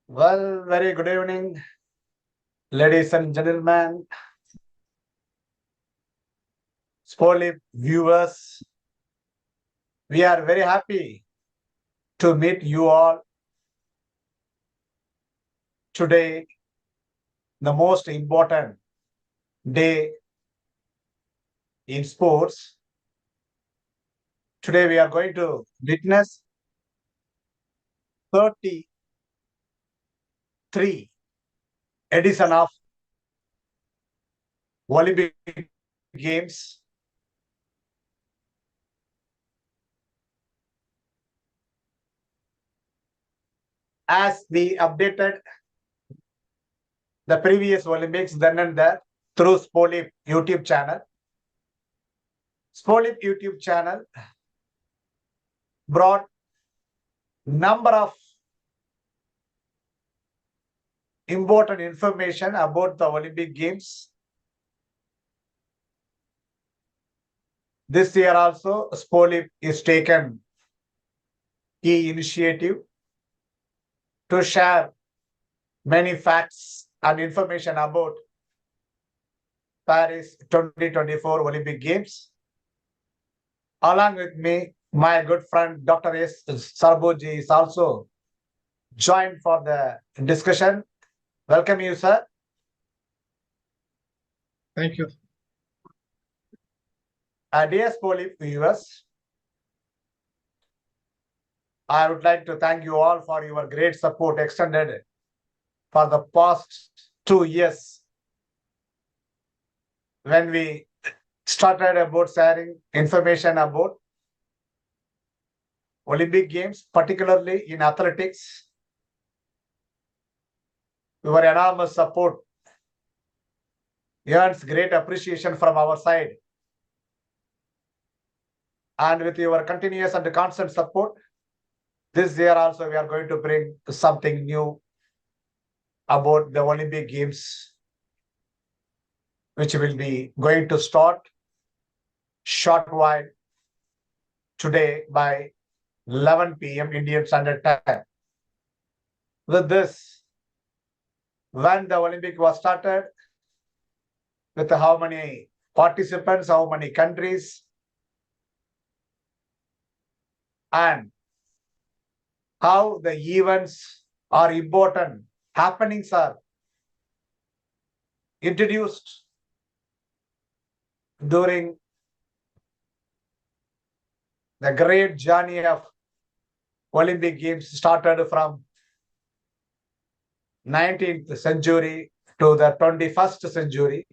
Well, very good evening, ladies and gentlemen, Sportly viewers. We are very happy to meet you all today, the most important day in sports. Today we are going to witness 33 edition of Olympic Games. As we updated the previous Olympics then and there through Sportly YouTube channel. Sportly YouTube channel brought number of important information about the Olympic Games. This year also, Sportly is taken key initiative to share many facts and information about Paris 2024 Olympic Games. Along with me, my good friend Dr. S. Sarboji is also joined for the discussion. Welcome you, sir. Thank you. Dear Sportly viewers, I would like to thank you all for your great support extended for the past 2 years when we started about sharing information about Olympic Games, particularly in athletics. Your enormous support earns great appreciation from our side. And with your continuous and constant support, this year also we are going to bring something new about the Olympic Games, which will be going to start short while today by 11 p.m. Indian Standard Time. With this, when the Olympic was started, with how many participants, how many countries, and how the events are important, happenings are introduced during the great journey of Olympic Games started from 19th century to the 21st century.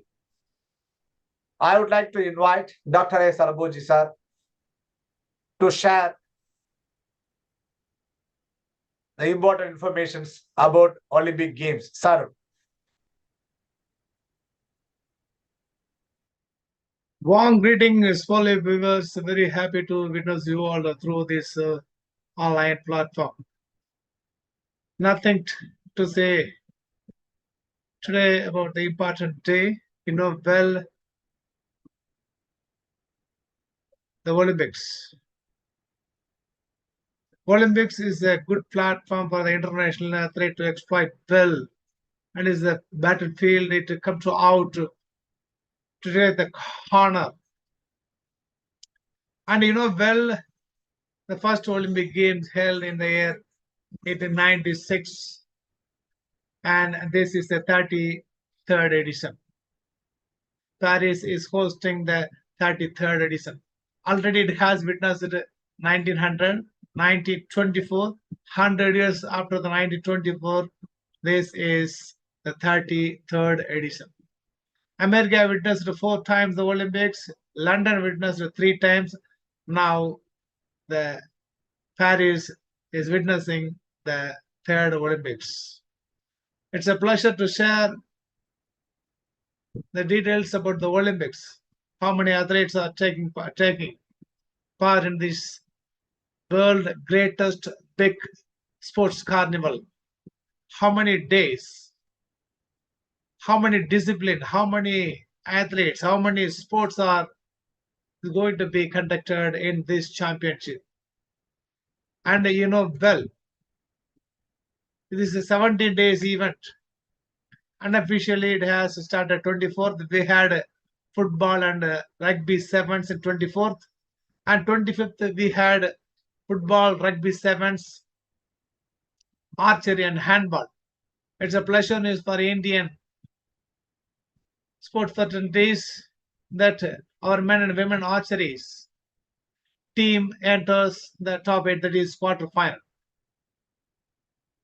I would like to invite Dr. A. Sarboji sir to share the important information about Olympic Games. Sir. Warm greetings, Sportly viewers. Very happy to witness you all through this online platform. Nothing to say today about the important day. You know well the Olympics. Olympics is a good platform for the international athlete to exploit well, and is a battlefield it comes out to take the corner. And you know well, the first Olympic Games held in the year 1896, and this is the 33rd edition. Paris is hosting the 33rd edition. Already it has witnessed 1900, 1924, 100 years after the 1924. This is the 33rd edition. America witnessed 4 times the Olympics. London witnessed 3 times. Now the Paris is witnessing the 3rd Olympics. It's a pleasure to share the details about the Olympics. How many athletes are taking part in this world greatest big sports carnival. how many days, how many discipline, how many athletes, how many sports are going to be conducted in this championship. And well, this is a 17 days event. Unofficially, it has started 24th. We had football and rugby sevens in 24th. And 25th, we had football, rugby sevens, archery, and handball. It's a pleasure news for Indian sports fraternities that our men and women archeries team enters the top 8, that is quarter final.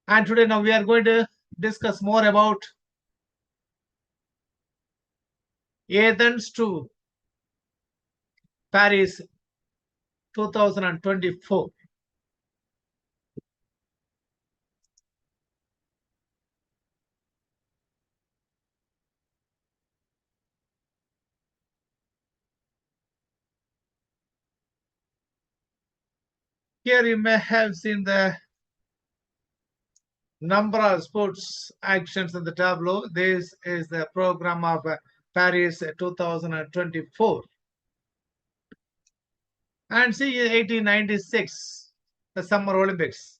And today now we are going to discuss more about Athens to Paris 2024. Here you may have seen the number of sports actions in the tableau. This is the program of Paris 2024. And see, 1896, the Summer Olympics.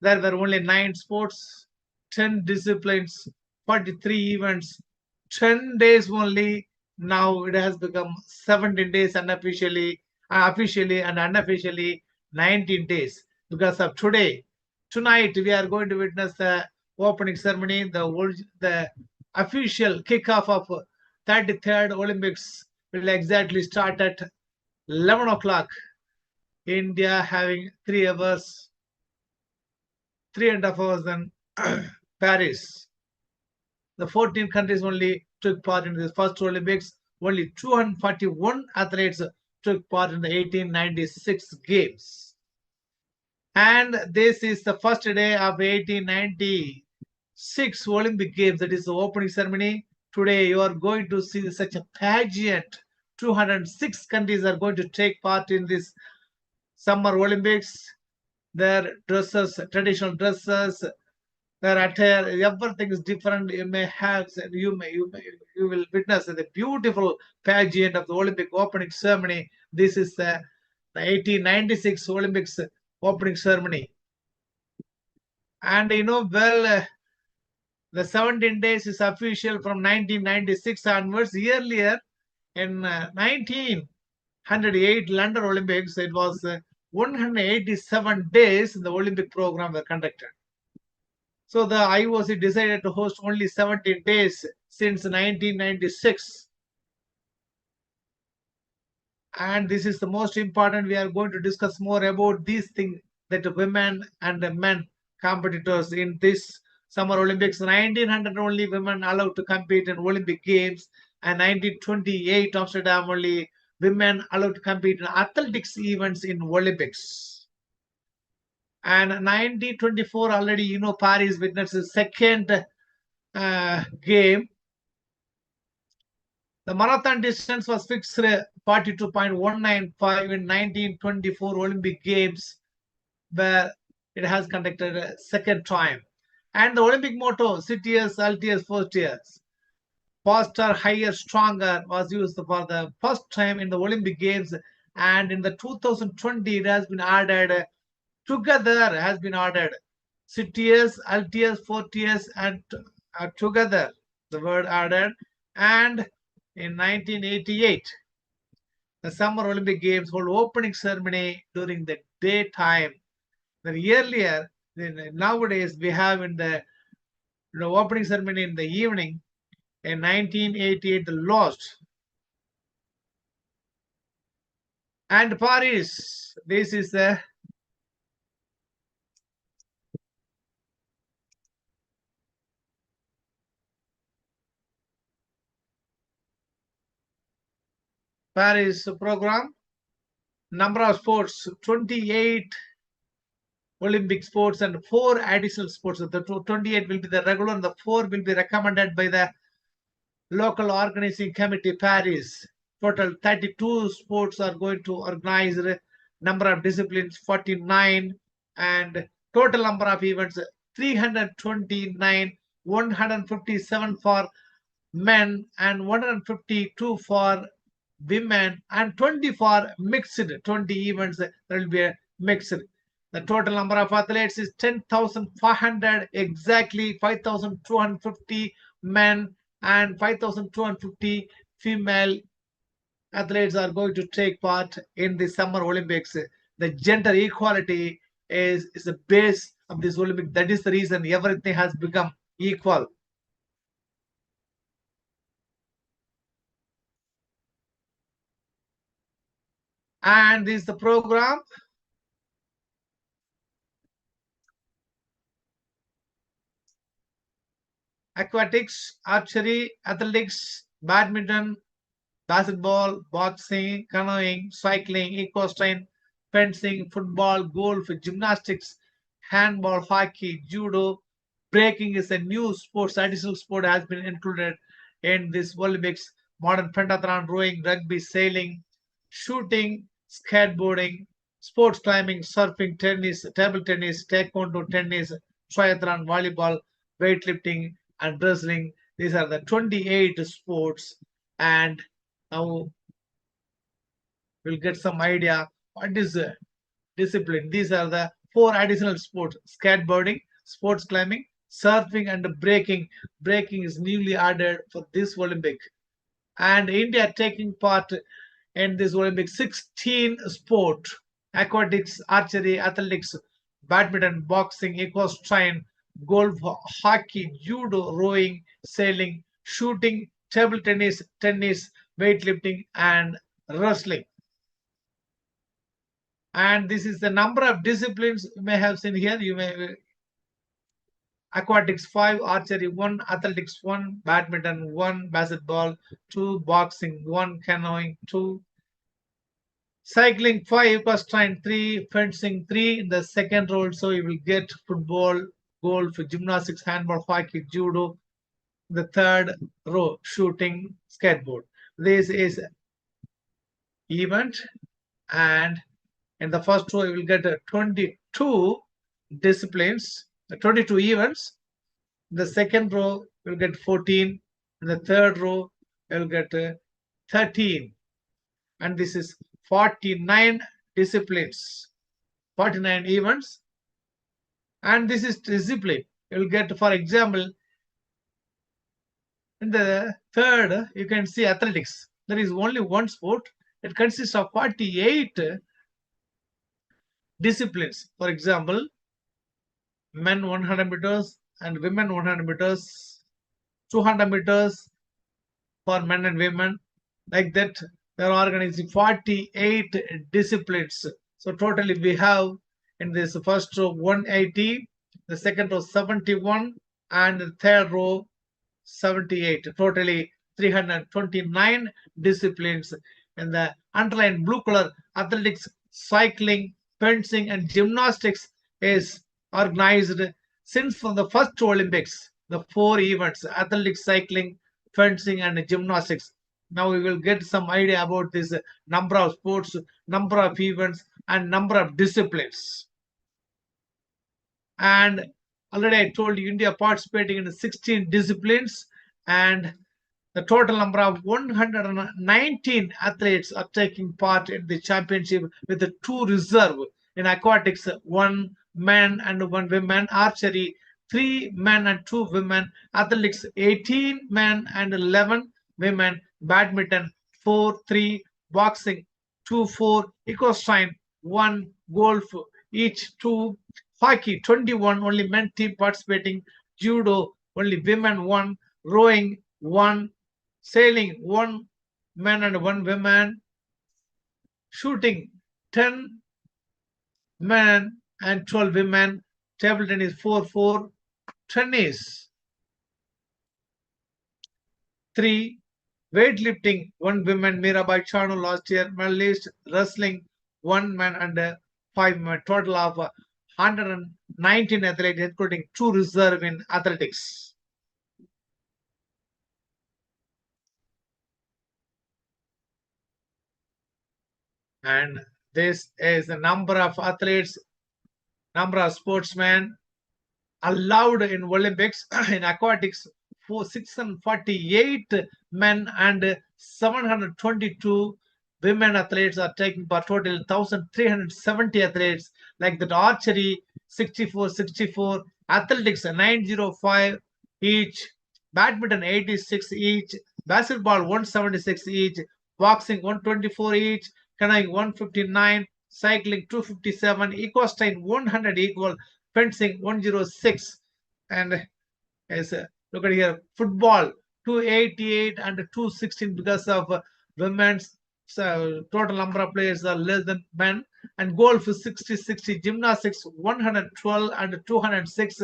There were only 9 sports, 10 disciplines, 43 events, 10 days only. Now it has become 17 days unofficially, officially and unofficially 19 days. Because of today, tonight we are going to witness the opening ceremony, the official kickoff of 33rd Olympics will exactly start at 11 o'clock. India having 3.5 hours than Paris. The 14 countries only took part in the first Olympics. Only 241 athletes took part in the 1896 games. And this is the first day of 1896 Olympic Games. That is the opening ceremony. Today you are going to see such a pageant. 206 countries are going to take part in this Summer Olympics. Their dresses, traditional dresses, their attire, everything is different. You may have, you will witness the beautiful pageant of the Olympic opening ceremony. This is the 1896 Olympics opening ceremony. And well, the 17 days is official from 1996 onwards. Earlier, in 1908 London Olympics, it was 187 days the Olympic program were conducted. So the IOC decided to host only 17 days since 1996. And this is the most important. We are going to discuss more about these things, that women and men competitors in this Summer Olympics. 1900 only women allowed to compete in Olympic Games, and 1928 Amsterdam only women allowed to compete in athletics events in Olympics. And 1924 already, Paris witnessed the second game. The marathon distance was fixed 42.195 in 1924 Olympic Games, where it has conducted a second time. And the Olympic motto, Citius, Altius, Fortius, faster, higher, stronger, was used for the first time in the Olympic Games. And in the 2020, it has been added, together has been added, Citius, Altius, Fortius, and together, the word added. And in 1988, the Summer Olympic Games hold opening ceremony during the daytime. The earlier, nowadays we have in the opening ceremony in the evening. In 1988, the lost. And Paris, this is the Paris program. Number of sports, 28 Olympic sports and 4 additional sports. The 28 will be the regular and the 4 will be recommended by the local organizing committee Paris. Total 32 sports are going to organize. Number of disciplines 49, and total number of events 329, 157 for men and 152 for women and 20 for mixed 20 events. There will be a mixed. The total number of athletes is 10,500, exactly 5,250 men and 5,250 female athletes are going to take part in the Summer Olympics. The gender equality is the base of this Olympic. That is the reason everything has become equal. And this is the program. Aquatics, archery, athletics, badminton, basketball, boxing, canoeing, cycling, equestrian, fencing, football, golf, gymnastics, handball, hockey, judo. Breaking is a new sports, additional sport has been included in this Olympics. Modern pentathlon, rowing, rugby, sailing, shooting, skateboarding, sports climbing, surfing, tennis, table tennis, taekwondo, tennis, triathlon, volleyball, weightlifting, and wrestling. These are the 28 sports. And now we'll get some idea what is a discipline. These are the four additional sports: skateboarding, sports climbing, surfing, and breaking. Breaking is newly added for this Olympic. And India taking part in this Olympic 16 sport: aquatics, archery, athletics, badminton, boxing, equestrian, golf, hockey, judo, rowing, sailing, shooting, table tennis, weightlifting, and wrestling. And this is the number of disciplines you may have seen here. You may aquatics 5, archery 1, athletics 1, badminton 1, basketball 2, boxing 1, canoeing 2, cycling 5, equestrian 3, fencing 3. In the second row also you will get football, golf, gymnastics, handball, hockey, judo. The third row, shooting, skateboard. This is event, and in the first row you will get 22 disciplines, 22 events. In the second row you will get 14. In the third row you will get 13. And this is 49 disciplines, 49 events. And this is discipline. You will get, for example, in the third, you can see athletics. There is only one sport. It consists of 48 disciplines. For example, men 100 meters and women 100 meters, 200 meters for men and women. Like that, they are organizing 48 disciplines. So totally we have in this first row 180, the second row 71, and the third row 78. Totally 329 disciplines. In the underlined blue color, athletics, cycling, fencing, and gymnastics is organized since from the first Olympics. The four events: athletics, cycling, fencing, and gymnastics. Now we will get some idea about this number of sports, number of events, and number of disciplines. And already I told you India participating in 16 disciplines, and the total number of 119 athletes are taking part in the championship, with the two reserve. In aquatics, 1 man and 1 woman; archery, 3 men and 2 women; athletics, 18 men and 11 women; badminton, 4-3; boxing, 2-4; equestrian, 1; golf, each 2; hockey, 21, only men team participating; judo, only women 1; rowing, 1; sailing, 1 man and 1 woman; shooting, 10 men and 12 women; table tennis, 4-4; tennis, 3; weightlifting, 1 woman, Mirabai Chanu last year medalist; wrestling, 1 man and 5 men. Total of 119 athletes, including 2 reserve in athletics. And this is the number of athletes, number of sportsmen, allowed in Olympics. In aquatics, 648 men and 722 women athletes are taking part, total 1,370 athletes. Like that, archery 64, athletics 905 each, badminton 86 each, basketball 176 each, boxing 124 each, canoeing 159, cycling 257, equestrian 100 equal, fencing 106, and as look at here, football 288 and 216 because of women's. So total number of players are less than men. And golf is 60, gymnastics 112 and 206,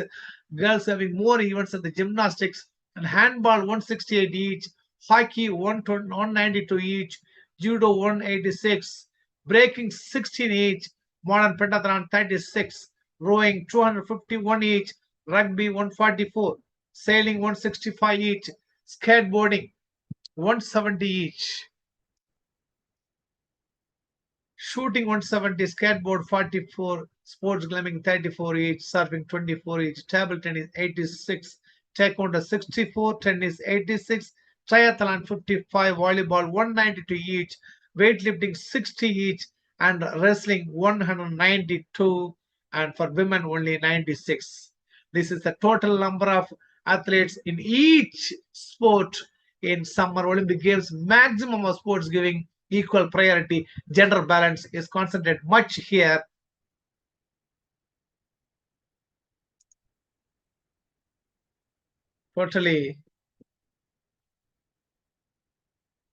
girls having more events in the gymnastics, and handball 168 each, hockey 192 each, judo 186, breaking 16 each, modern pentathlon 36, rowing 251 each, rugby 144, sailing 165 each, skateboarding 170 each, shooting 170, skateboard 44, sports climbing 34 each, surfing 24 each, table tennis 86, taekwondo 64, tennis 86, triathlon 55, volleyball 192 each, weightlifting 60 each, and wrestling 192, and for women only 96. This is the total number of athletes in each sport in Summer Olympic Games. Maximum of sports giving equal priority. Gender balance is concentrated much here. Totally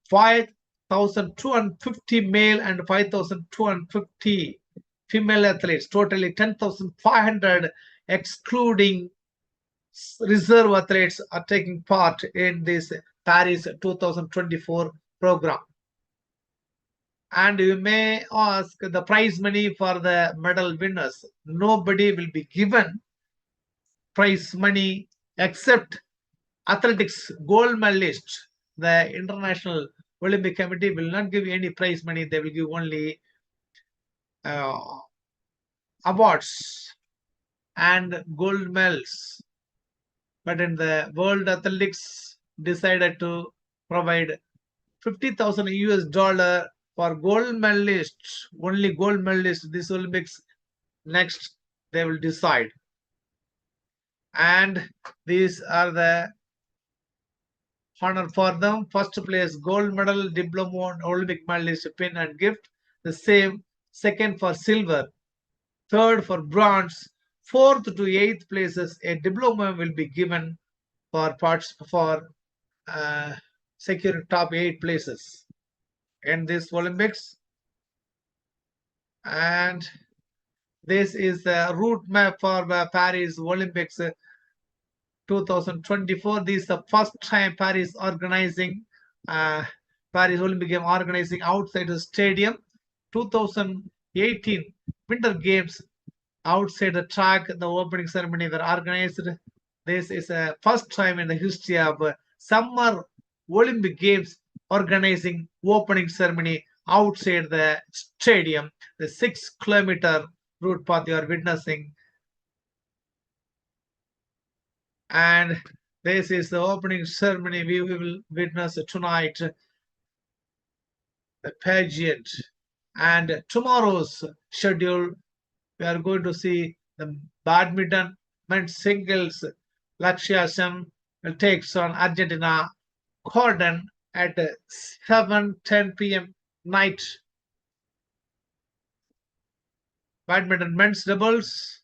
5,250 male and 5,250 female athletes. Totally 10,500 excluding reserve athletes are taking part in this Paris 2024 program. And you may ask the prize money for the medal winners. Nobody will be given prize money except athletics gold medalist. The International Olympic Committee will not give any prize money. They will give only awards and gold medals. But in the World Athletics decided to provide 50,000 US dollar for gold medalists, only gold medalists. This Olympics next they will decide. And these are the honor for them. First place gold medal, diploma, Olympic medalist pin and gift. The same. Second for silver. Third for bronze. Fourth to eighth places a diploma will be given for parts for securing top 8 places in this Olympics. And this is the route map for Paris Olympics 2024. This is the first time Paris organizing Paris Olympic Game organizing outside the stadium. 2018 Winter Games outside the track, the opening ceremony were organized. This is the first time in the history of Summer Olympic Games organizing opening ceremony outside the stadium. The 6-kilometer route path you are witnessing. And this is the opening ceremony we will witness tonight. The pageant. And tomorrow's schedule, we are going to see the badminton men's singles. Lakshya Sen will take on Argentina Corden at 7:10 p.m. night. Badminton men's doubles,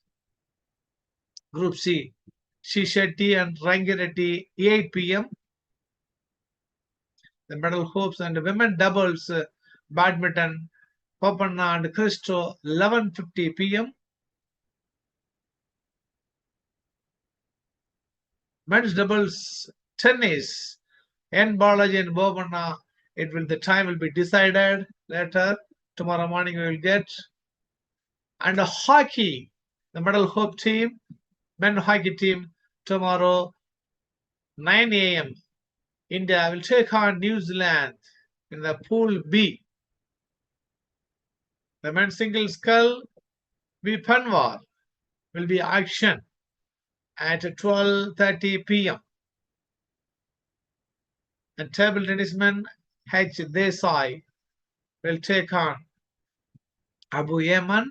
Group C, Shetty and Rangireddy 8 p.m. The medal hopes. And women doubles, badminton, Popana and Christo 11:50 p.m. Men's doubles tennis, N Balaji and Bobana. The time will be decided later. Tomorrow morning we will get. And hockey, the medal hope team, men hockey team, tomorrow 9 a.m. India will take on New Zealand in the Pool B. The men's single scull, B Panwar, will be action. at 12:30 p.m. And table tennisman H. Desai will take on Abu Yemen.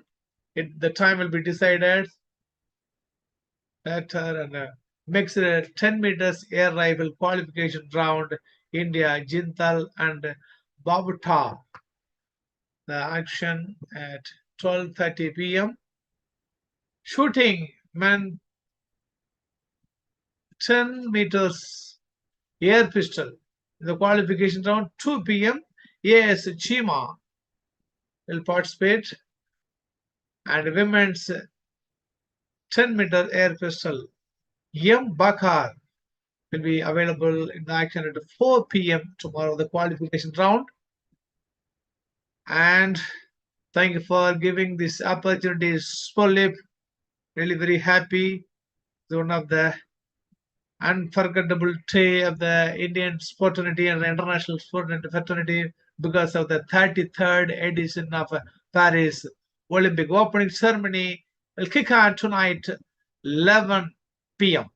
The time will be decided later. And mixed 10 meters air rifle qualification round, India, Jintal and Babuta. The action at 12:30 p.m. Shooting men 10 meters air pistol. The qualification round 2 p.m. AS Chima will participate, and women's 10-meter air pistol M Bakar will be available in the action at 4 p.m. tomorrow, the qualification round. And thank you for giving this opportunity, Spolip. Really very happy. It's one of the unforgettable day of the Indian fraternity and international fraternity because of the 33rd edition of Paris Olympic opening ceremony will kick on tonight, 11 p.m.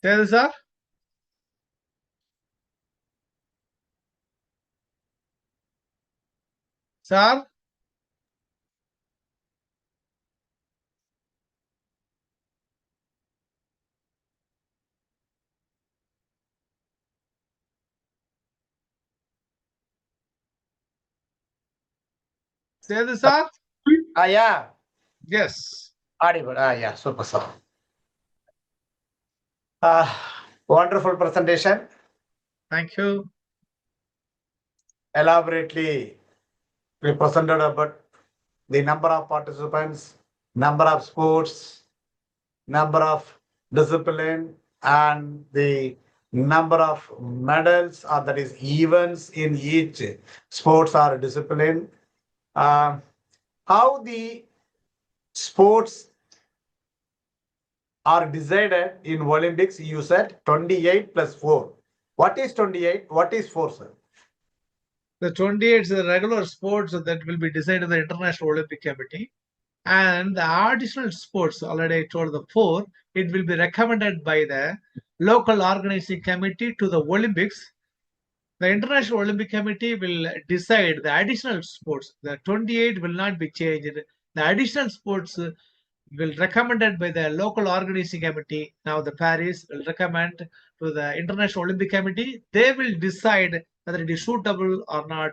Yes, sir. Sir, yes, sir. Yeah, Yes. audible. Yeah, super, sir. Uh, Wonderful presentation. Thank you. Elaborately, we presented about the number of participants, number of sports, number of discipline, and the number of medals, or that is events in each sports or discipline. Um, how the sports are decided in Olympics, you said 28 plus 4. What is 28? What is 4, sir? The 28 is the regular sports that will be decided by the International Olympic Committee. And the additional sports, already I told the 4, it will be recommended by the local organizing committee to the Olympics. The International Olympic Committee will decide the additional sports. The 28 will not be changed. The additional sports will recommended by the local organizing committee. Now the Paris will recommend to the International Olympic Committee. They will decide whether it is suitable or not.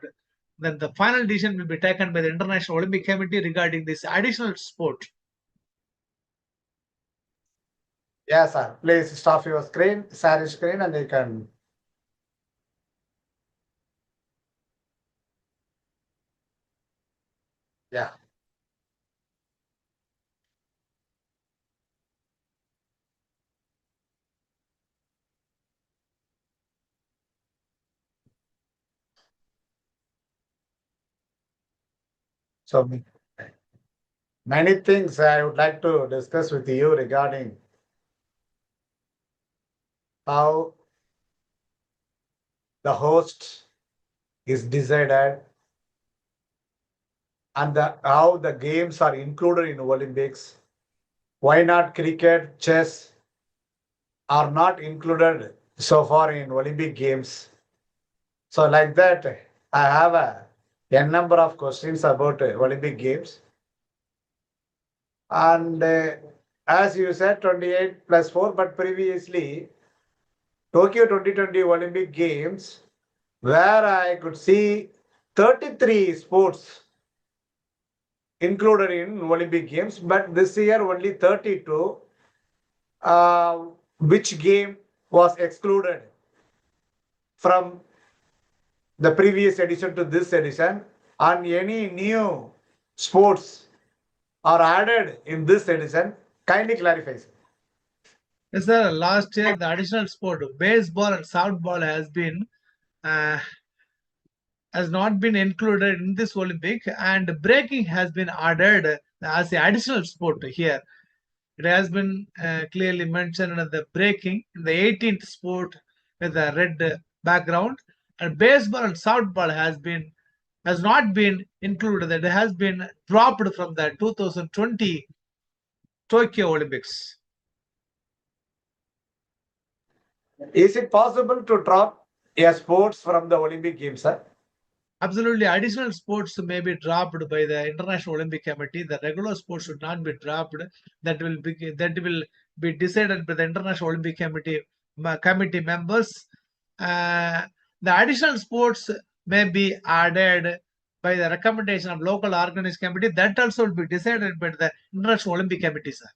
Then the final decision will be taken by the International Olympic Committee regarding this additional sport. Yes, sir. Please stop your screen, share screen, and you can. Yeah. So many things I would like to discuss with you regarding how the host is decided and how the games are included in Olympics. Why not cricket, chess are not included so far in Olympic Games? So like that, I have a number of questions about Olympic Games. And as you said, 28 plus 4, but previously, Tokyo 2020 Olympic Games, where I could see 33 sports included in Olympic Games, but this year only 32. Which game was excluded from the previous edition to this edition, and any new sports are added in this edition? Kindly clarify, sir. Yes, sir. Last year, the additional sport, baseball and softball, has not been included in this Olympic, and breaking has been added as the additional sport here. It has been clearly mentioned in the breaking, in the 18th sport, with a red background, and baseball and softball has not been included. It has been dropped from the 2020 Tokyo Olympics. Is it possible to drop a sports from the Olympic Games, sir? Absolutely, additional sports may be dropped by the International Olympic Committee. The regular sports should not be dropped. That will be decided by the International Olympic Committee members. Uh, the additional sports may be added by the recommendation of local organized committee. That also will be decided by the International Olympic Committee, sir.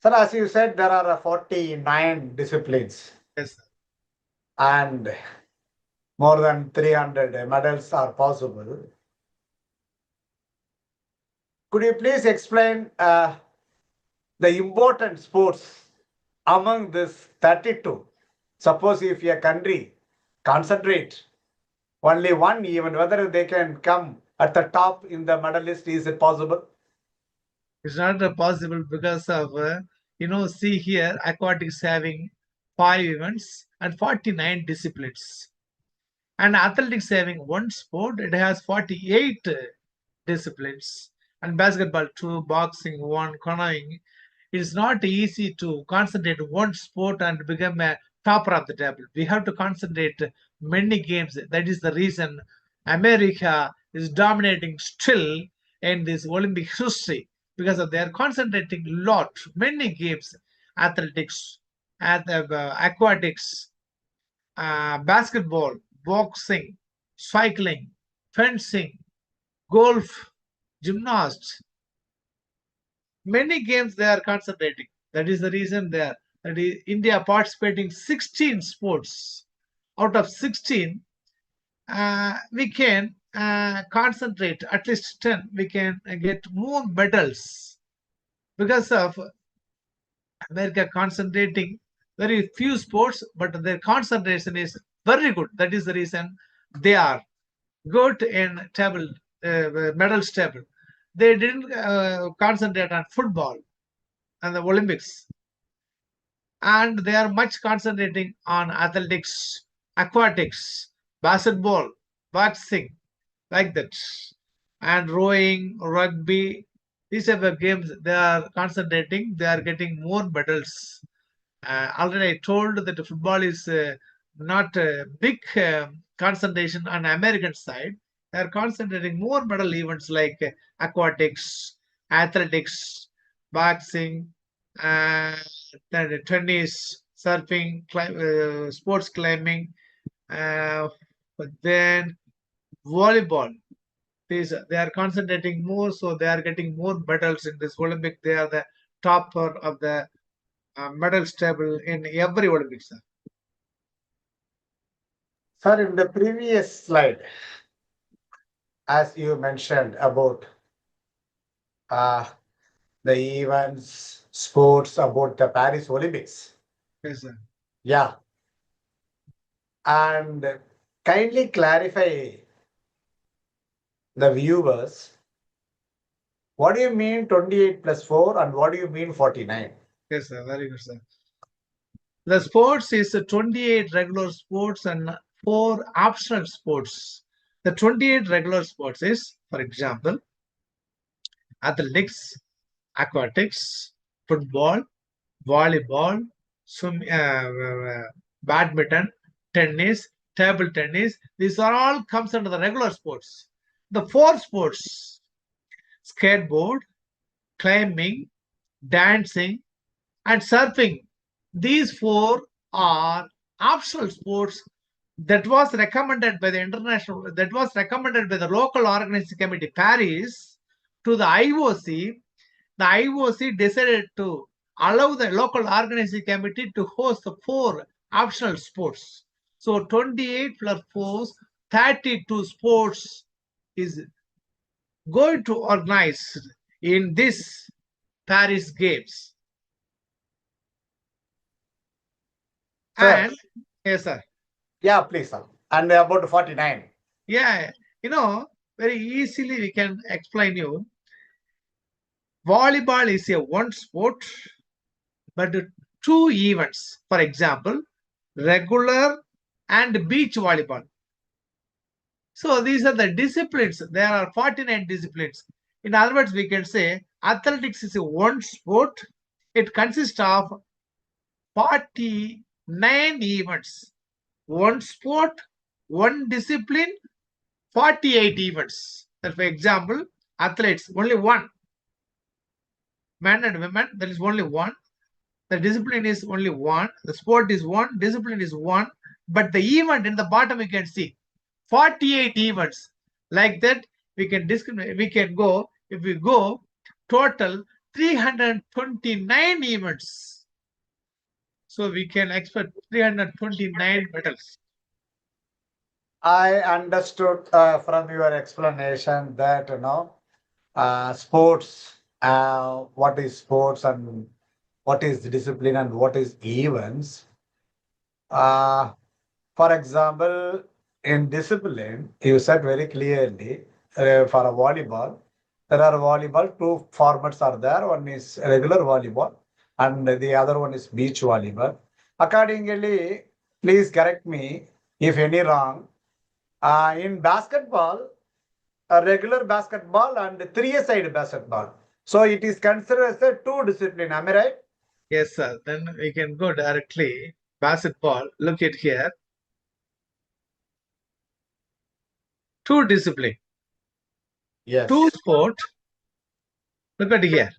Sir, as you said, there are 49 disciplines Yes, sir. and more than 300 medals are possible. Could you please explain the important sports among this 32? Suppose if a country concentrate only one event, whether they can come at the top in the medal list, is it possible? It's not possible because of, see here, aquatics having 5 events and 49 disciplines. And athletics having one sport, it has 48 disciplines. And basketball, two, boxing, one, canoeing. It's not easy to concentrate one sport and become a topper of the table. We have to concentrate many games. That is the reason America is dominating still in this Olympic history because of they are concentrating lot, many games, athletics, aquatics, basketball, boxing, cycling, fencing, golf, gymnasts. Many games they are concentrating. That is the reason there. That is India participating 16 sports. Out of 16, we can concentrate at least 10. We can get more medals because of America concentrating very few sports, but their concentration is very good. That is the reason they are good in table medals table. They didn't concentrate on football and the Olympics, and they are much concentrating on athletics, aquatics, basketball, boxing, like that, and rowing, rugby. These are the games they are concentrating. They are getting more medals. Already I told that football is not a big concentration on American side. They are concentrating more medal events like aquatics, athletics, boxing, uh, tennis, surfing, sports climbing, but then volleyball. They are concentrating more, so they are getting more medals in this Olympic. They are the topper of the medals table in every Olympics. Sir. Sir, in the previous slide, as you mentioned about uh, the events, sports about the Paris Olympics. Yes, sir. Yeah. And kindly clarify the viewers, what do you mean 28 plus 4 and what do you mean 49? Yes, sir. Very good, sir. The sports is 28 regular sports and 4 optional sports. The 28 regular sports is, for example, athletics, aquatics, football, volleyball, badminton, tennis, table tennis. These are all comes under the regular sports. The 4 sports: skateboard, climbing, dancing, and surfing. These 4 are optional sports that was recommended by the local organizing committee Paris to the IOC. The IOC decided to allow the local organizing committee to host the 4 optional sports. So 28 plus 4, 32 sports is going to organize in this Paris Games. Sir. And yes, sir. Yeah, please, sir. And about 49. Yeah, very easily we can explain you. Volleyball is a one sport, but 2 events. For example, regular, and beach volleyball. So these are the disciplines. There are 49 disciplines. In other words, we can say athletics is a one sport. It consists of 49 events. One sport, one discipline, 48 events. That for example, athletes, only one. Men and women, there is only one. The discipline is only one. The sport is one. Discipline is one. But the event in the bottom you can see 48 events. Like that, we can discriminate. We can go, if we go, total 329 events. So we can expect 329 medals. I understood from your explanation that sports, what is sports and what is discipline and what is events. Uh, for example, in discipline, you said very clearly for a volleyball, there are volleyball, two formats are there. One is regular volleyball and the other one is beach volleyball. Accordingly, please correct me if any wrong. In basketball, a regular basketball and three-a-side basketball. So it is considered as a two discipline. Am I right? Yes, sir. Then we can go directly. Basketball, look at here. Two discipline, Yes. two sport. Look at here.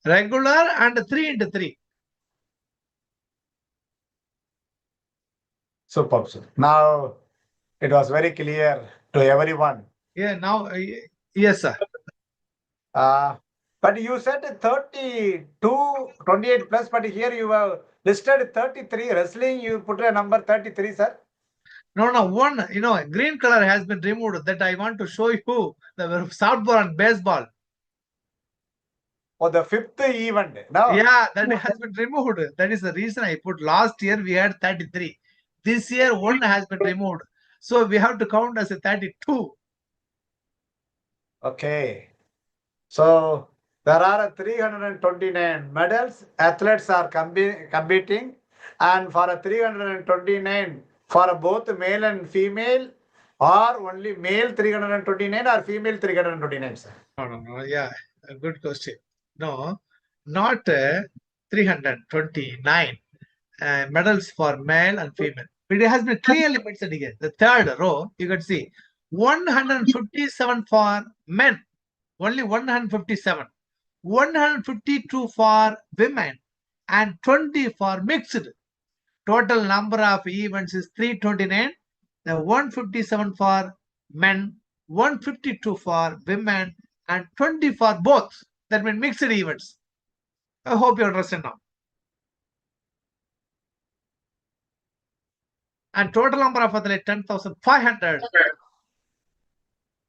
Regular and 3 into 3. Superb, sir. Now it was very clear to everyone. Yeah, now, yes, sir. But you said 32, 28 plus, but here you have listed 33. Wrestling, you put a number 33, sir. No, one, green color has been removed. That I want to show you the softball and baseball. For the fifth event. No. Yeah, that has been removed. That is the reason I put last year we had 33. This year one has been removed. So we have to count as a 32. Okay. So there are 329 medals. Athletes are competing, and for a 329 for both male and female, or only male 329 or female 329, sir. No. Yeah, a good question. No, not 329 medals for male and female. But it has been clearly mentioned here. The third row, you can see 157 for men, only 157. 152 for women and 20 for mixed. Total number of events is 329. The 157 for men, 152 for women, and 20 for both. That means mixed events. I hope you understand now. And total number of athletes 10,500.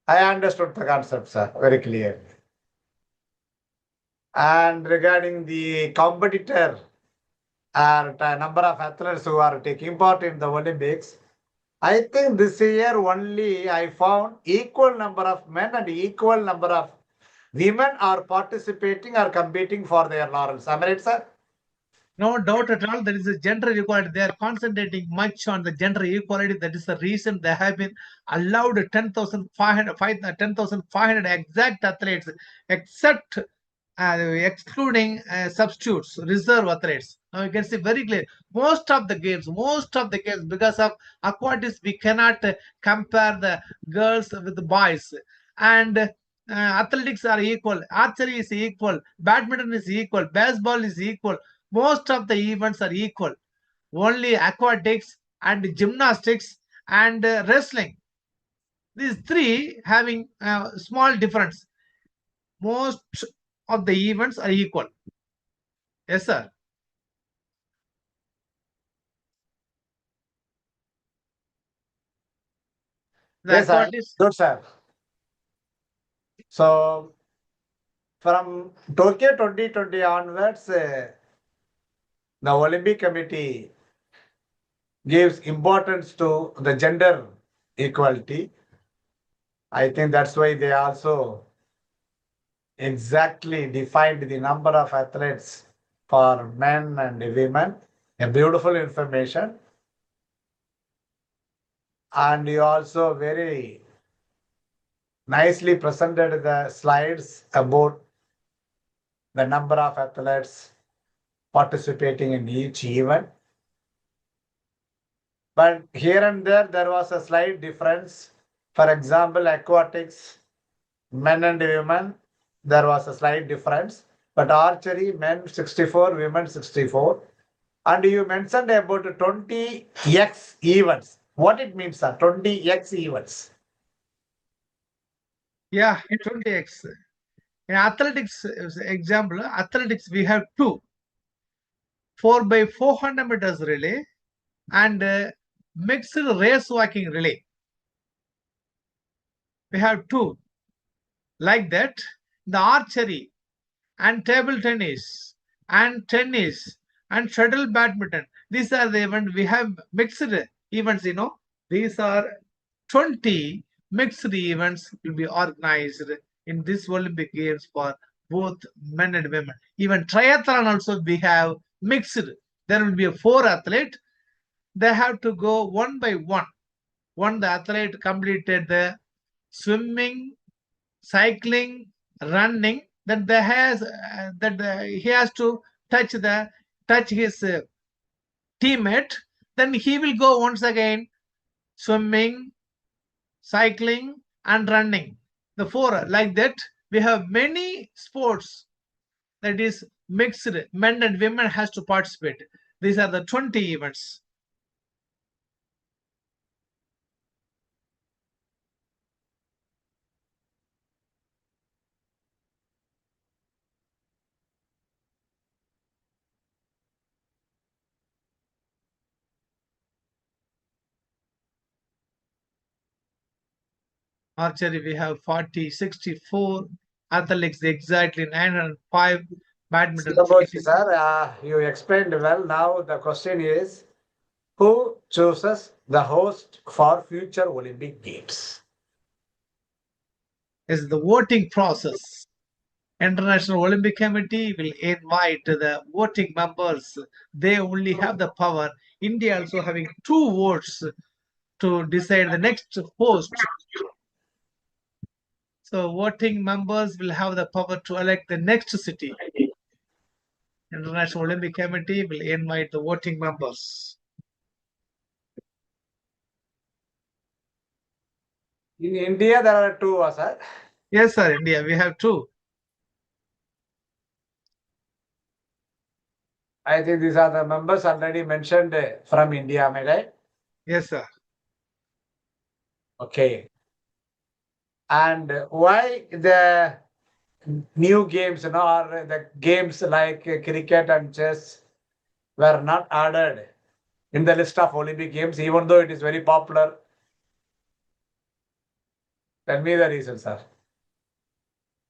I understood the concept, sir, very clear. And regarding the competitor and number of athletes who are taking part in the Olympics, I think this year only I found equal number of men and equal number of women are participating or competing for their laurels. Am I right, sir? No doubt at all. There is a gender equality. They are concentrating much on the gender equality. That is the reason they have been allowed 10,500 exact athletes, except excluding substitutes, reserve athletes. Now you can see very clear. Most of the games, because of aquatics, we cannot compare the girls with the boys. And athletics are equal. Archery is equal. Badminton is equal. Baseball is equal. Most of the events are equal. Only aquatics and gymnastics and wrestling. These three having small difference. Most of the events are equal. Yes, sir. The Yes, sir. aquatics. Good, sir. So from Tokyo 2020 onwards, the Olympic Committee gives importance to the gender equality. I think that's why they also exactly defined the number of athletes for men and women. A beautiful information. And you also very nicely presented the slides about the number of athletes participating in each event. But here and there was a slight difference. For example, aquatics, men and women, there was a slight difference. But archery, men 64, women 64. And you mentioned about 20x events. What it means, sir? 20x events. Yeah, 20x. In athletics, example, athletics, we have two 4 by 400 meters relay and mixed race walking relay. We have two like that. The archery and table tennis and shuttle badminton. These are the events we have mixed events. These are 20 mixed events will be organized in this Olympic Games for both men and women. Even triathlon also we have mixed. There will be a 4 athlete. They have to go one by one. One the athlete completed the swimming, cycling, running. Then he has to touch his teammate. Then he will go once again swimming, cycling, and running. The 4 like that. We have many sports that is mixed. Men and women has to participate. These are the 20 events. Archery, we have 40, 64. Athletics, exactly 905. Badminton, Silaboshi, 50. sir, you explained well. Now the question is, who chooses the host for future Olympic Games? Is the voting process. International Olympic Committee will invite the voting members. They only have the power. India also having 2 votes to decide the next host. So voting members will have the power to elect the next city. International Olympic Committee will invite the voting members. In India, there are two, sir. Yes, sir. India, we have 2. I think these are the members already mentioned from India, am I right? Yes, sir. Okay. And why the new games, or the games like cricket and chess were not added in the list of Olympic Games, even though it is very popular? Tell me the reason, sir.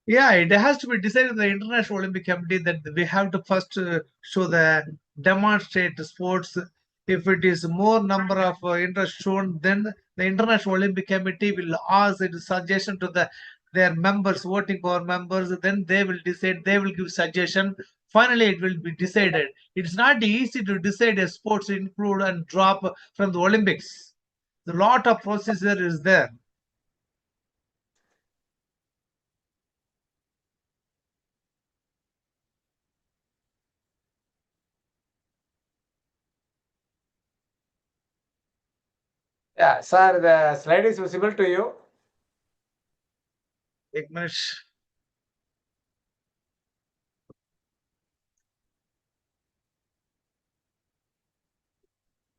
Yeah, it has to be decided in the International Olympic Committee that we have to first show the demonstrate sports. If it is more number of interest shown, then the International Olympic Committee will ask a suggestion to their members, voting power members. Then they will decide. They will give suggestion. Finally, it will be decided. It's not easy to decide a sports include and drop from the Olympics. A lot of procedure is there. Yeah, sir, the slide is visible to you. एक minute.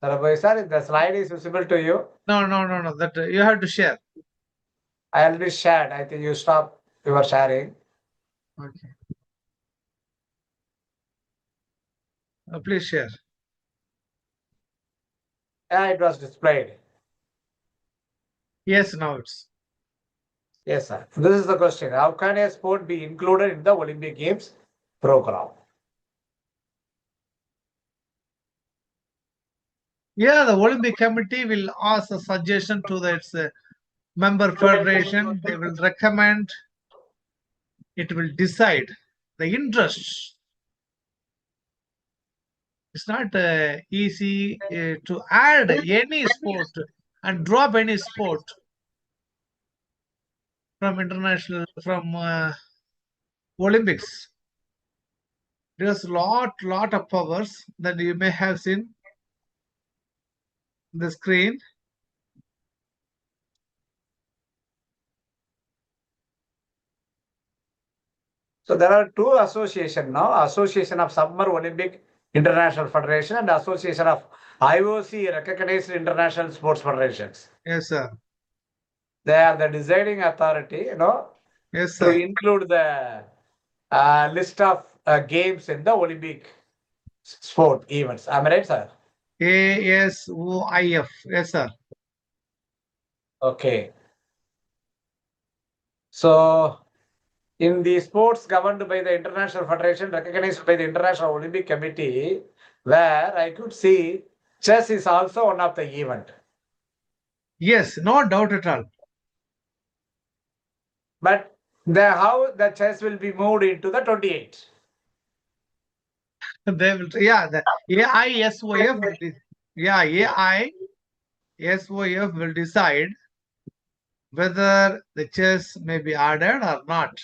Sir, the slide is visible to you. No. That you have to share. I already shared. I think you stop your sharing. Okay. Please share. Yeah, it was displayed. Yes, now it's. Yes, sir. This is the question. How can a sport be included in the Olympic Games program? Yeah, the Olympic Committee will ask a suggestion to its member federation. They will recommend. It will decide the interests. It's not easy to add any sport and drop any sport from international from Olympics. There's lot of powers that you may have seen the screen. So there are two associations now, Association of Summer Olympic International Federation and Association of IOC recognized international sports federations. Yes, sir. They are the deciding authority, Yes, to sir. include the list of games in the Olympic sport events. Am I right, sir? ASOIF. Yes, sir. Okay. So in the sports governed by the International Federation, recognized by the International Olympic Committee, where I could see chess is also one of the event. Yes, no doubt at all. But how the chess will be moved into the 28. They will, yeah, the AISOF will AISOF will decide whether the chess may be added or not.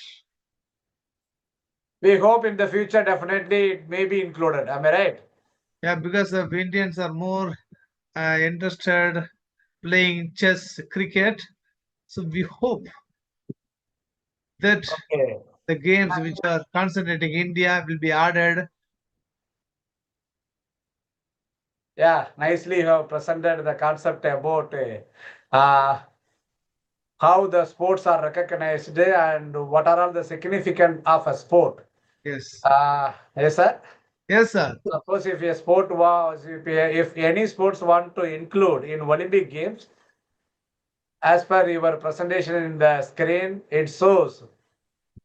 We hope in the future definitely it may be included. Am I right? Yeah, because the Indians are more interested playing chess, cricket. So we hope that Okay. the games which are concentrating India will be added. Yeah, nicely you have presented the concept about uh, how the sports are recognized and what are all the significance of a sport. Yes. Yes, sir. Yes, sir. Suppose if a sport was, if any sports want to include in Olympic Games, as per your presentation in the screen, it shows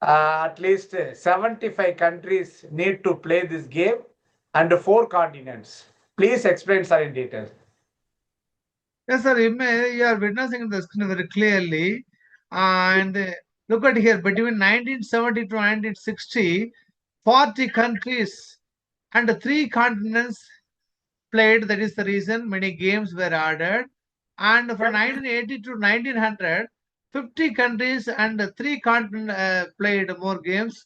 at least 75 countries need to play this game and 4 continents. Please explain, sir, in detail. Yes, sir. You are witnessing the screen very clearly. And look at here, between 1970 to 1960, 40 countries and 3 continents played. That is the reason many games were added. And from 1980 to 1900, 50 countries and 3 continents played more games.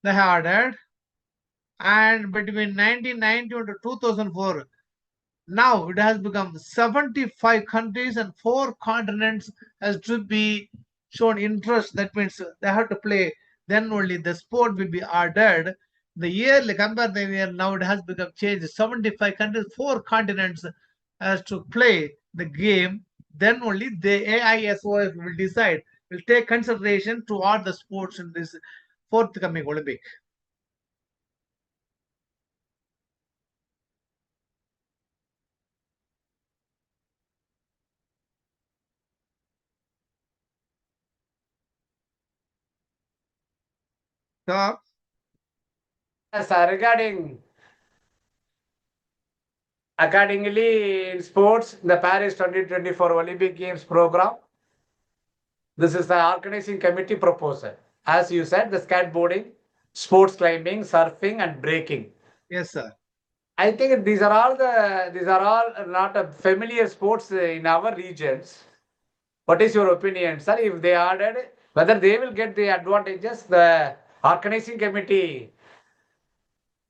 They have added. And between 1990 to 2004, now it has become 75 countries and 4 continents has to be shown interest. That means they have to play. Then only the sport will be added. The yearly compare the year now it has become changed. 75 countries, 4 continents has to play the game. Then only the AISOF will decide, will take consideration to all the sports in this forthcoming Olympic. So Yes, accordingly in sports, the Paris 2024 Olympic Games program, this is the organizing committee proposal. As you said, the skateboarding, sports climbing, surfing, and breaking. yes, sir. I think these are all not a familiar sports in our regions. What is your opinion, sir? If they added, whether they will get the advantages, the organizing committee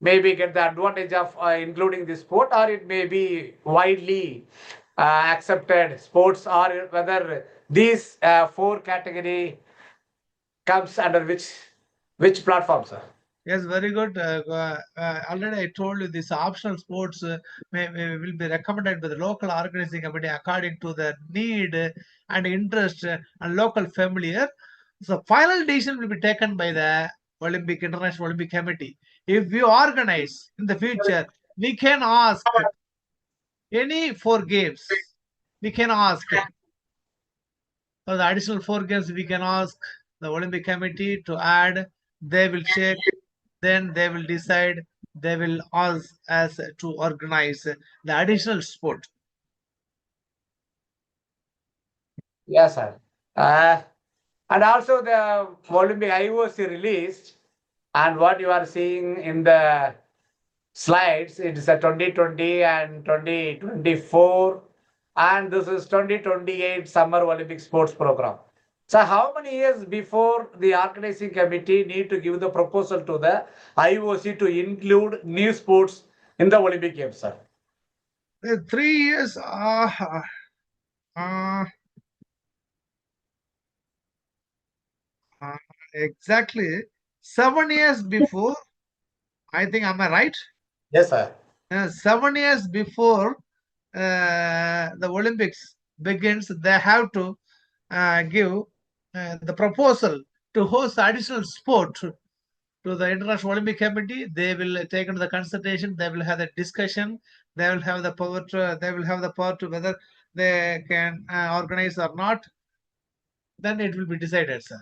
maybe get the advantage of including this sport, or it may be widely accepted sports, or whether these 4 category comes under which platform, sir? Yes, very good. Already I told you this optional sports will be recommended by the local organizing committee according to the need and interest and local familiar. So final decision will be taken by the International Olympic Committee. If we organize in the future, we can ask any 4 games. We can ask for the additional 4 games. We can ask the Olympic Committee to add. They will check, then they will decide, they will ask us to organize the additional sport. Yes, sir. Uh, and also the Olympic IOC released, and what you are seeing in the slides. It is a 2020 and 2024, and this is 2028 Summer Olympic Sports Program. So how many years before the organizing committee need to give the proposal to the IOC to include new sports in the Olympic Games, sir? 3 years. Uh, exactly 7 years before. I think, am I right? Yes, sir. 7 years before the Olympics begins, they have to give the proposal to host additional sport to the International Olympic Committee. They will take into the consideration. They will have the discussion. They will have the power to. They will have the power to whether they can organize or not. Then it will be decided, sir.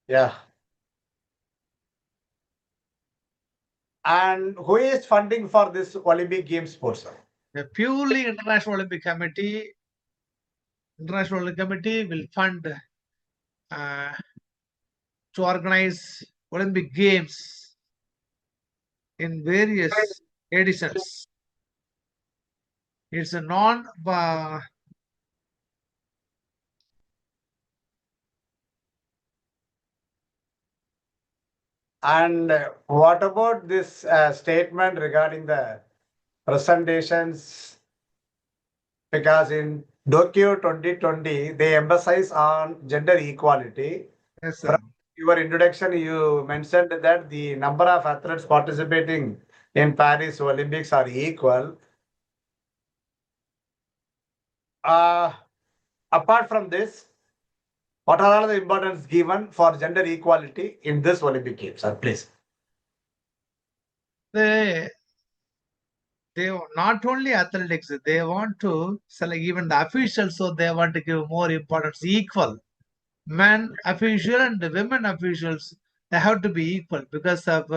Yeah. And who is funding for this Olympic Games sports, sir? The purely International Olympic Committee will fund uh, to organize Olympic Games in various editions. It's a non And what about this statement regarding the presentations? Because in Tokyo 2020, they emphasize on gender equality. yes, From sir. your introduction, you mentioned that the number of athletes participating in Paris Olympics are equal. Uh, Apart from this, what are all the importance given for gender equality in this Olympic Games, sir? Please. They not only athletics, they want to select even the officials, so they want to give more importance, equal. Men official and the women officials, they have to be equal because of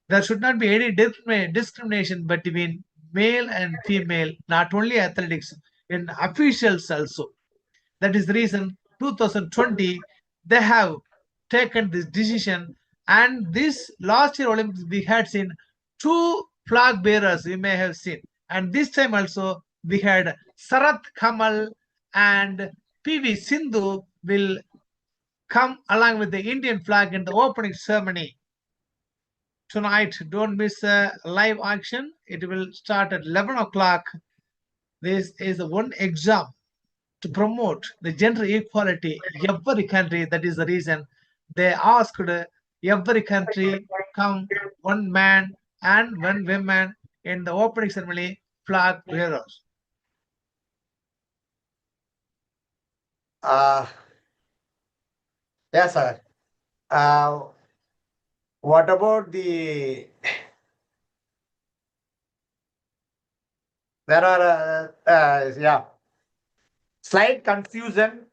there should not be any discrimination between male and female, not only athletics, in officials also. That is the reason 2020 they have taken this decision. And this last year Olympics we had seen two flag bearers, we may have seen. And this time also we had Sarat Kamal and PV Sindhu will come along with the Indian flag in the opening ceremony tonight. Don't miss a live action. It will start at 11 o'clock. This is the one exam to promote the gender equality every country. That is the reason they asked every country come one man and one woman in the opening ceremony flag bearers. Uh, yes, sir. Uh, what about there are, yeah, slight confusion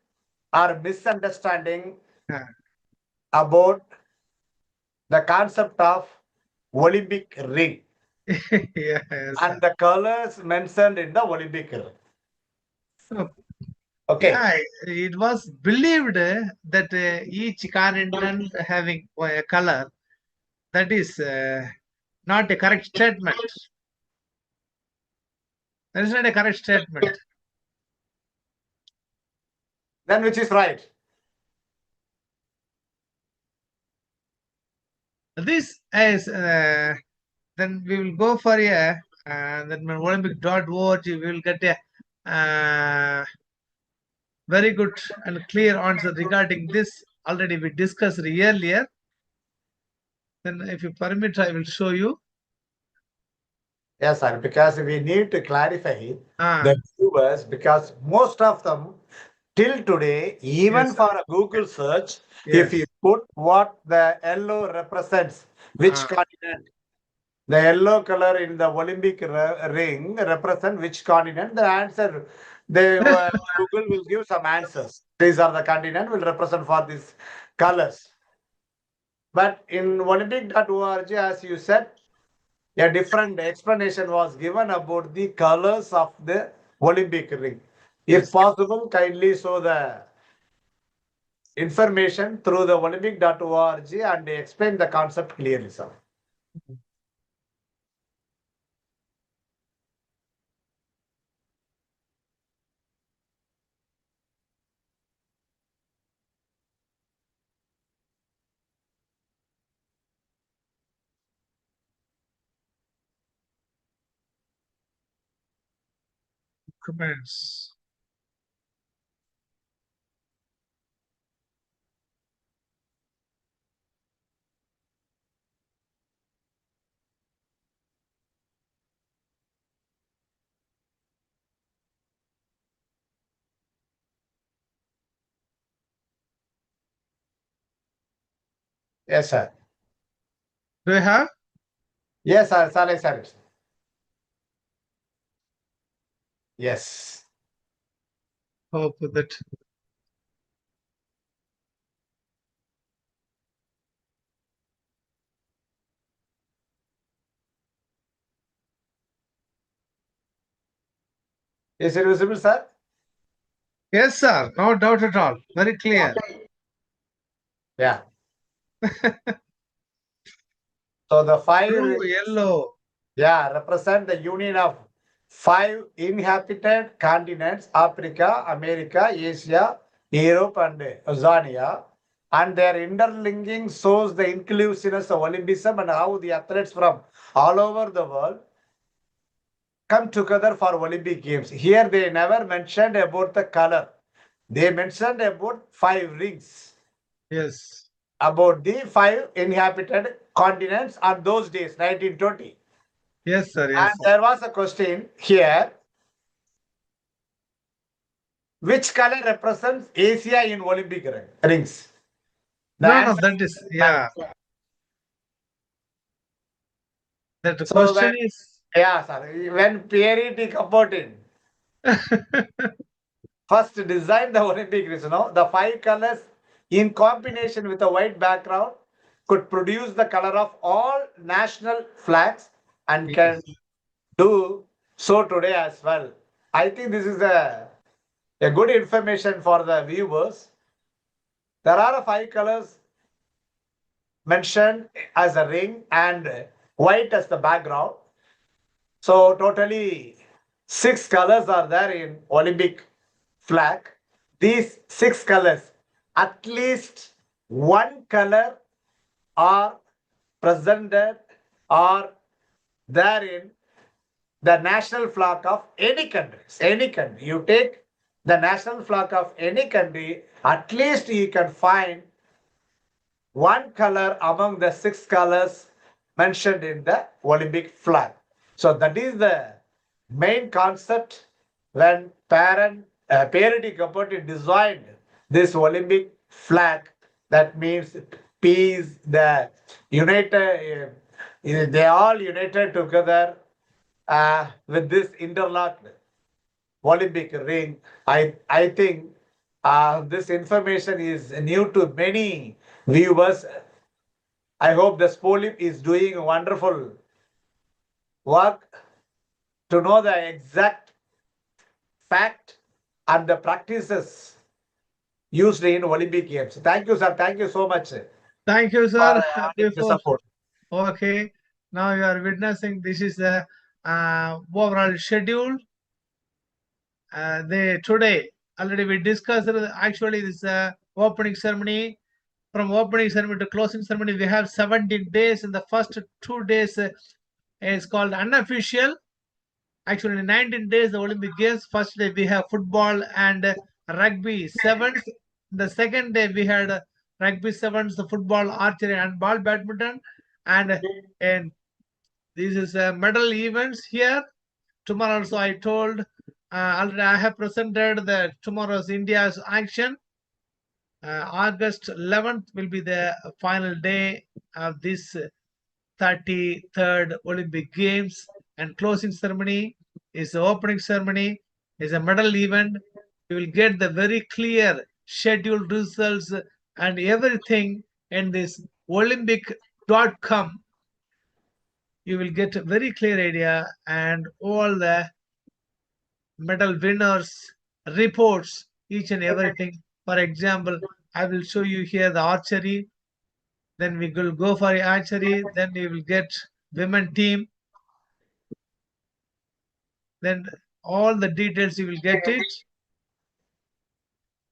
or misunderstanding Yeah. about the concept of Olympic ring Yes, and the colors mentioned in the Olympic ring. sir. Okay. Yeah, it was believed that each continent having a color. That is not a correct statement. That is not a correct statement. Then which is right? This is then we will go for a then Olympic.org. We will get a very good and clear answer regarding this. Already we discussed earlier. Then, if you permit, I will show you. Yes, sir. Because we need to clarify Ah, the viewers because most of them till today, even yes, sir. for a Google search, if you Yes. put what the yellow represents, which Ah, continent, the yellow color in the Olympic ring represent which continent, the answer, they Google will give some answers. These are the continent will represent for these colors. But in Olympic.org, as you said, a different explanation was given about the colors of the Olympic ring. If yes. possible, kindly show the information through the olympic.org and explain the concept clearly, sir. Comments. Yes, sir. Do you have? Yes, sir. Saleh, sir. Yes. Hope that. Is it visible, sir? Yes, sir. No doubt at all. Very clear. Yeah. So the five Blue, rings, yellow. yeah, represent the union of five inhabited continents: Africa, America, Asia, Europe, and Oceania. And their interlinking shows the inclusiveness of Olympism and how the athletes from all over the world come together for Olympic Games. Here they never mentioned about the color. They mentioned about five rings, Yes. about the five inhabited continents on those days, 1920. Yes, sir. And Yes. there was a question here. Which color represents Asia in Olympic rings? The No, answer that is, is yeah. black. That So when, question is. yeah, sorry, when Pierre de Coubertin first designed the Olympic rings, the five colors in combination with a white background could produce the color of all national flags and can Yes. do so today as well. I think this is a good information for the viewers. There are five colors mentioned as a ring and white as the background. So totally six colors are there in Olympic flag. These six colors, at least one color are presented or there in the national flag of any country. Any country. You take the national flag of any country, at least you can find one color among the six colors mentioned in the Olympic flag. So that is the main concept when Pierre de Coubertin designed this Olympic flag. That means peace, the united, they all united together with this interlocked Olympic ring. I think this information is new to many viewers. I hope the Spolip is doing wonderful work to know the exact fact and the practices used in Olympic Games. Thank you, sir. Thank you so much for Thank you, sir. having the Before, support. okay. Now you are witnessing this is the overall schedule. They today already we discussed actually this opening ceremony. From opening ceremony to closing ceremony, we have 17 days. In the first 2 days is called unofficial. Actually, 19 days the Olympic Games. First day we have football and rugby sevens. The second day we had rugby sevens, the football, archery, and ball badminton. And this is medal events here. Tomorrow also I told already I have presented the tomorrow's India's action. August 11th will be the final day of this 33rd Olympic Games, and closing ceremony is the opening ceremony, is a medal event. You will get the very clear scheduled results and everything in this Olympic.com. You will get a very clear idea and all the medal winners, reports, each and everything. For example, I will show you here the archery. Then we will go for archery. Then we will get women team. Then all the details you will get it.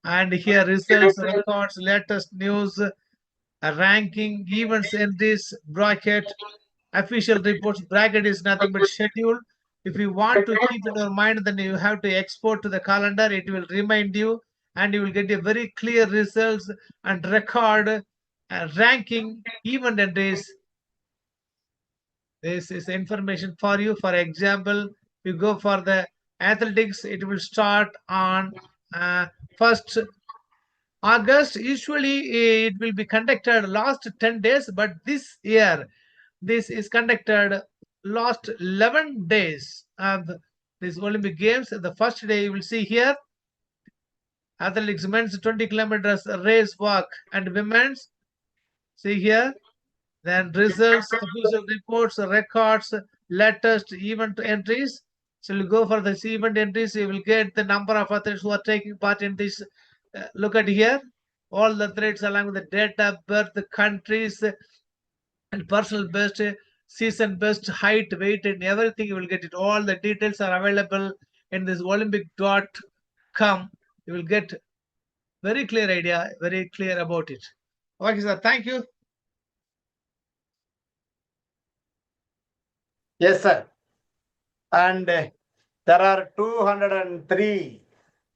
And here results, records, latest news, ranking, events entries, bracket, official reports. Bracket is nothing but schedule. If you want to keep in your mind, then you have to export to the calendar. It will remind you, and you will get a very clear results and record, ranking, event entries. This is information for you. For example, you go for the athletics, it will start on first August. Usually it will be conducted last 10 days, but this year this is conducted last 11 days of these Olympic Games. The first day you will see here athletics men's 20 kilometers race walk and women's. See here, then results, official reports, records, latest event entries. So you go for this event entries, you will get the number of athletes who are taking part in this. Look at here, all the athletes along with the date of birth, the countries, and personal best, season best, height, weight, and everything. You will get it. All the details are available in this Olympic.com. You will get very clear idea, very clear about it. Okay, sir. Thank you. Yes, sir. And there are 203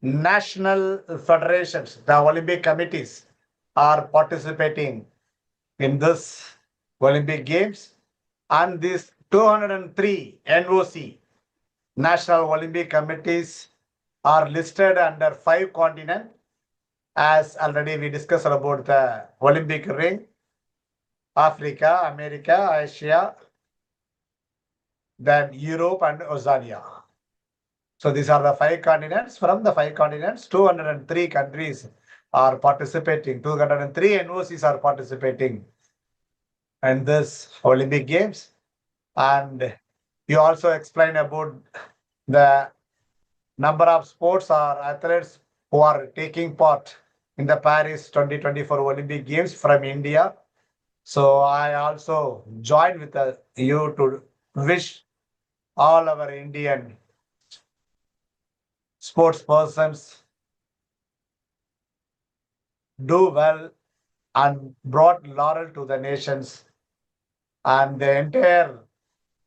national federations, the Olympic committees are participating in this Olympic Games, and these 203 NOC, National Olympic Committees, are listed under 5 continents. As already we discussed about the Olympic ring, Africa, America, Asia, then Europe and Oceania. So these are the 5 continents. From the 5 continents, 203 countries are participating. 203 NOCs are participating in this Olympic Games. And you also explain about the number of sports or athletes who are taking part in the Paris 2024 Olympic Games from India. So I also join with you to wish all our Indian sports persons do well and brought laurel to the nations, and the entire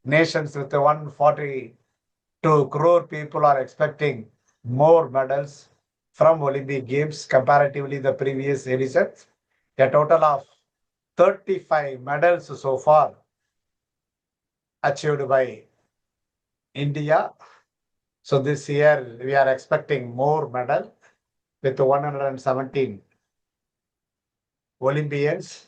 nations with the 142 crore people are expecting more medals from Olympic Games comparatively the previous editions. A total of 35 medals so far achieved by India. So this year we are expecting more medal with 117 Olympians.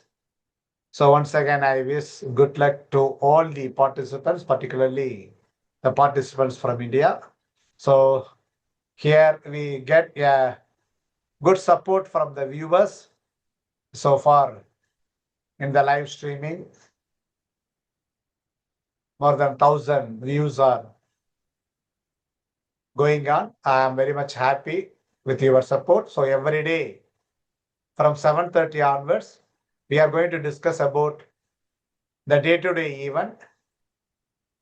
So once again, I wish good luck to all the participants, particularly the participants from India. So here we get a good support from the viewers so far in the live streaming. More than 1,000 views are going on. I am very much happy with your support. So every day from 7:30 onwards, we are going to discuss about the day-to-day event.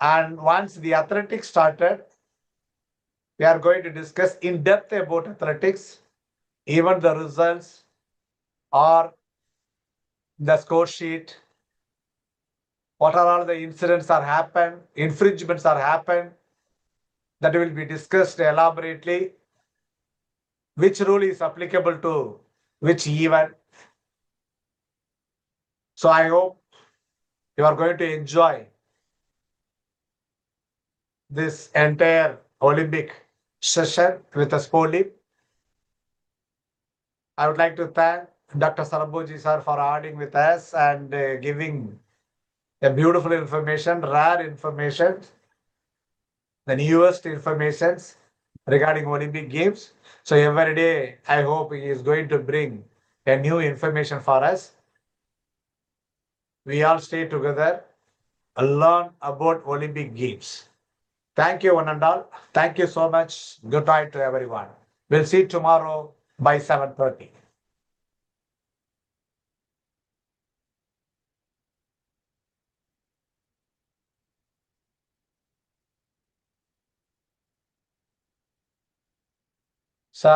And once the athletics started, we are going to discuss in depth about athletics, even the results or the score sheet, what are all the incidents are happened, infringements are happened, that will be discussed elaborately, which rule is applicable to which event. So I hope you are going to enjoy this entire Olympic session with a Spolim. I would like to thank Dr. Sarabhoji sir for adding with us and giving a beautiful information, rare information, the newest informations regarding Olympic Games. So every day, I hope he is going to bring a new information for us. We all stay together and learn about Olympic Games. Thank you, one and all. Thank you so much. Good night to everyone. We'll see you tomorrow by 7:30. So